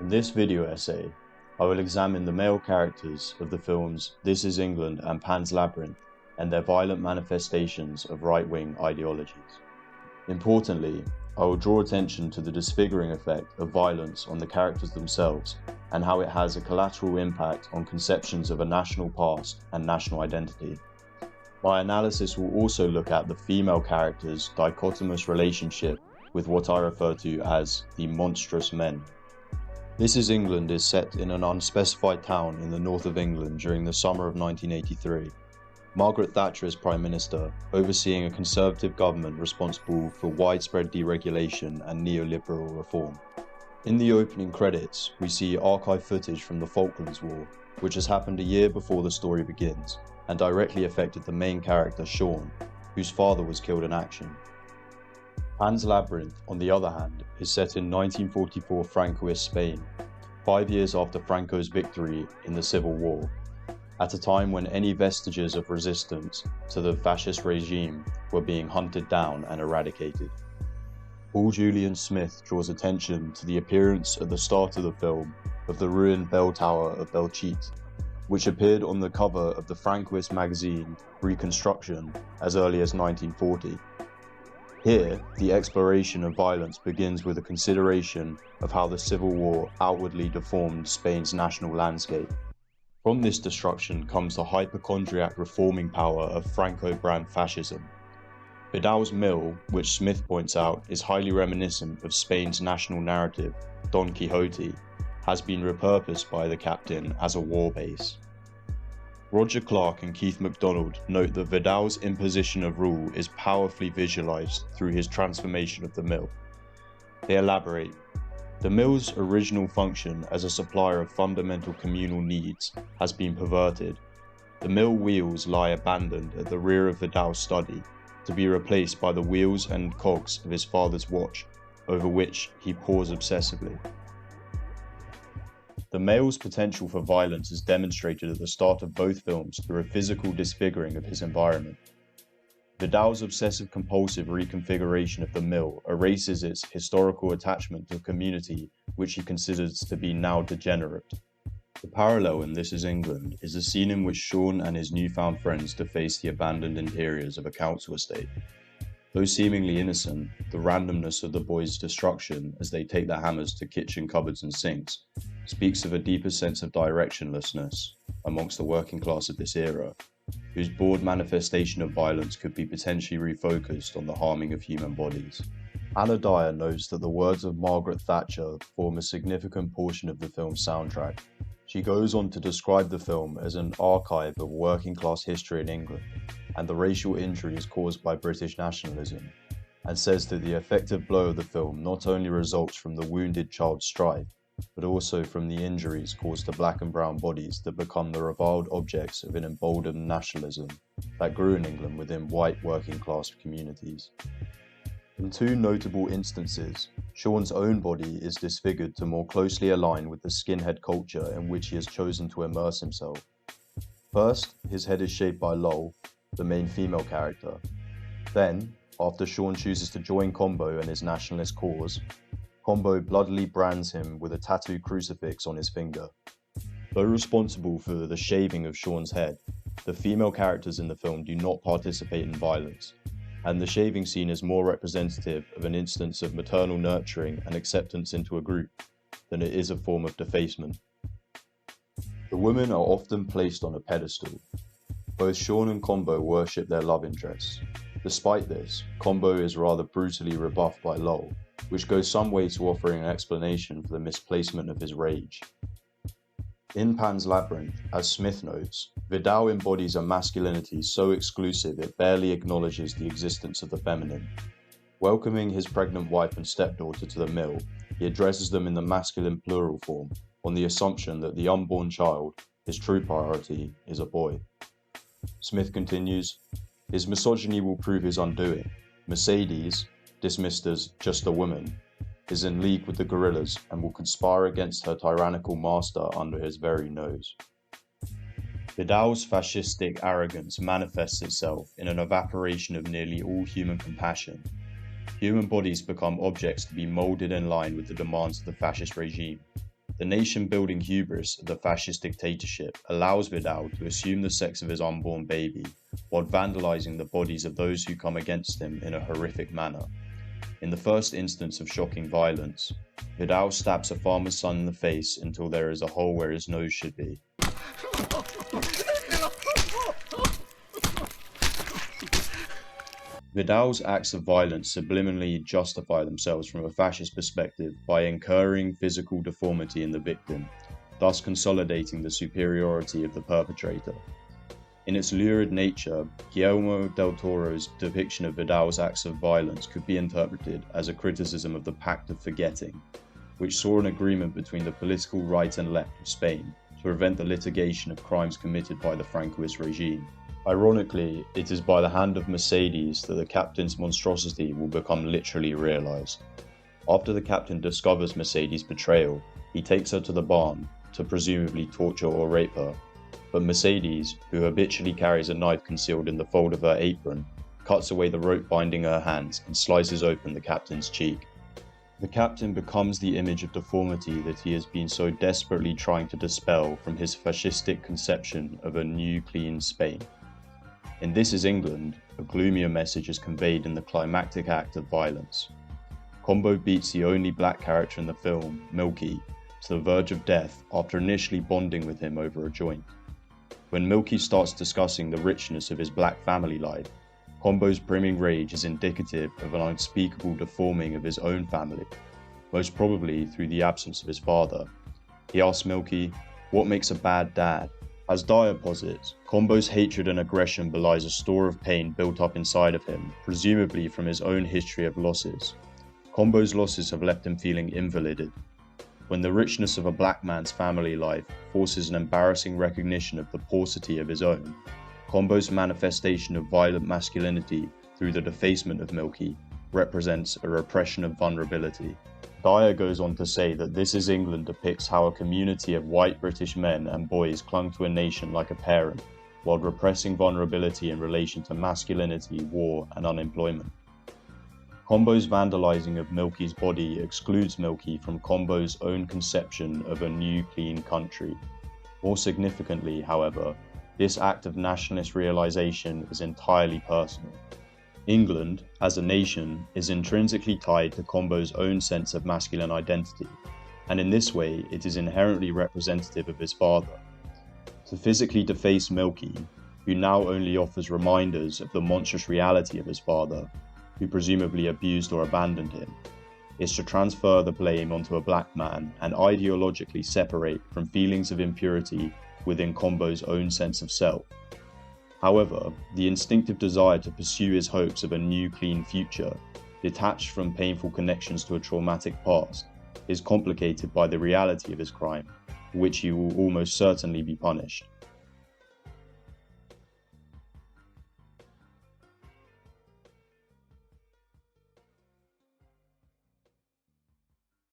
In this video essay, I will examine the male characters of the films This Is England and Pan's Labyrinth and their violent manifestations of right-wing ideologies. Importantly, I will draw attention to the disfiguring effect of violence on the characters themselves and how it has a collateral impact on conceptions of a national past and national identity. My analysis will also look at the female characters' dichotomous relationship with what I refer to as the monstrous men. This Is England is set in an unspecified town in the north of England during the summer of 1983. Margaret Thatcher is Prime Minister, overseeing a Conservative government responsible for widespread deregulation and neoliberal reform. In the opening credits, we see archive footage from the Falklands War, which has happened a year before the story begins, and directly affected the main character Sean, whose father was killed in action. Pan's Labyrinth, on the other hand, is set in 1944 Francoist Spain, 5 years after Franco's victory in the Civil War, at a time when any vestiges of resistance to the fascist regime were being hunted down and eradicated. Paul Julian Smith draws attention to the appearance at the start of the film of the ruined bell tower of Belchite, which appeared on the cover of the Francoist magazine Reconstruction as early as 1940. Here, the exploration of violence begins with a consideration of how the Civil War outwardly deformed Spain's national landscape. From this destruction comes the hypochondriac reforming power of Franco brand fascism. Vidal's mill, which Smith points out is highly reminiscent of Spain's national narrative, Don Quixote, has been repurposed by the captain as a war base. Roger Clark and Keith MacDonald note that Vidal's imposition of rule is powerfully visualized through his transformation of the mill. They elaborate, the mill's original function as a supplier of fundamental communal needs has been perverted. The mill wheels lie abandoned at the rear of Vidal's study, to be replaced by the wheels and cogs of his father's watch, over which he pores obsessively. The male's potential for violence is demonstrated at the start of both films through a physical disfiguring of his environment. Vidal's obsessive-compulsive reconfiguration of the mill erases its historical attachment to a community which he considers to be now degenerate. The parallel in This Is England is a scene in which Sean and his newfound friends deface the abandoned interiors of a council estate. Though seemingly innocent, the randomness of the boys' destruction as they take their hammers to kitchen cupboards and sinks speaks of a deeper sense of directionlessness amongst the working class of this era, whose broad manifestation of violence could be potentially refocused on the harming of human bodies. Anna Dyer notes that the words of Margaret Thatcher form a significant portion of the film's soundtrack. She goes on to describe the film as an archive of working class history in England and the racial injuries caused by British nationalism, and says that the effective blow of the film not only results from the wounded child's strife, but also from the injuries caused to black and brown bodies that become the reviled objects of an emboldened nationalism that grew in England within white working class communities. In two notable instances, Sean's own body is disfigured to more closely align with the skinhead culture in which he has chosen to immerse himself. First, his head is shaped by Lol, the main female character. Then, after Sean chooses to join Combo and his nationalist cause, Combo bloodily brands him with a tattooed crucifix on his finger. Though responsible for the shaving of Sean's head, the female characters in the film do not participate in violence, and the shaving scene is more representative of an instance of maternal nurturing and acceptance into a group than it is a form of defacement. The women are often placed on a pedestal. Both Sean and Combo worship their love interests. Despite this, Combo is rather brutally rebuffed by Lol, which goes some way to offering an explanation for the misplacement of his rage. In Pan's Labyrinth, as Smith notes, Vidal embodies a masculinity so exclusive it barely acknowledges the existence of the feminine. Welcoming his pregnant wife and stepdaughter to the mill, he addresses them in the masculine plural form, on the assumption that the unborn child, his true priority, is a boy. Smith continues, his misogyny will prove his undoing. Mercedes, dismissed as just a woman, is in league with the guerrillas and will conspire against her tyrannical master under his very nose. Vidal's fascistic arrogance manifests itself in an evaporation of nearly all human compassion. Human bodies become objects to be moulded in line with the demands of the fascist regime. The nation-building hubris of the fascist dictatorship allows Vidal to assume the sex of his unborn baby, while vandalizing the bodies of those who come against him in a horrific manner. In the first instance of shocking violence, Vidal stabs a farmer's son in the face until there is a hole where his nose should be. Vidal's acts of violence subliminally justify themselves from a fascist perspective by incurring physical deformity in the victim, thus consolidating the superiority of the perpetrator. In its lurid nature, Guillermo del Toro's depiction of Vidal's acts of violence could be interpreted as a criticism of the Pact of Forgetting, which saw an agreement between the political right and left of Spain to prevent the litigation of crimes committed by the Francoist regime. Ironically, it is by the hand of Mercedes that the captain's monstrosity will become literally realized. After the captain discovers Mercedes' betrayal, he takes her to the barn to presumably torture or rape her, but Mercedes, who habitually carries a knife concealed in the fold of her apron, cuts away the rope binding her hands and slices open the captain's cheek. The captain becomes the image of deformity that he has been so desperately trying to dispel from his fascistic conception of a new, clean Spain. In This Is England, a gloomier message is conveyed in the climactic act of violence. Combo beats the only black character in the film, Milky, to the verge of death after initially bonding with him over a joint. When Milky starts discussing the richness of his black family life, Combo's brimming rage is indicative of an unspeakable deforming of his own family, most probably through the absence of his father. He asks Milky, "What makes a bad dad?" As Dyer posits, Combo's hatred and aggression belies a store of pain built up inside of him, presumably from his own history of losses. Combo's losses have left him feeling invalided. When the richness of a black man's family life forces an embarrassing recognition of the paucity of his own, Combo's manifestation of violent masculinity through the defacement of Milky represents a repression of vulnerability. Dyer goes on to say that This Is England depicts how a community of white British men and boys clung to a nation like a parent, while repressing vulnerability in relation to masculinity, war, and unemployment. Combo's vandalizing of Milky's body excludes Milky from Combo's own conception of a new, clean country. More significantly, however, this act of nationalist realization is entirely personal. England, as a nation, is intrinsically tied to Combo's own sense of masculine identity, and in this way it is inherently representative of his father. To physically deface Milky, who now only offers reminders of the monstrous reality of his father, who presumably abused or abandoned him, is to transfer the blame onto a black man and ideologically separate from feelings of impurity within Combo's own sense of self. However, the instinctive desire to pursue his hopes of a new, clean future, detached from painful connections to a traumatic past, is complicated by the reality of his crime, for which he will almost certainly be punished.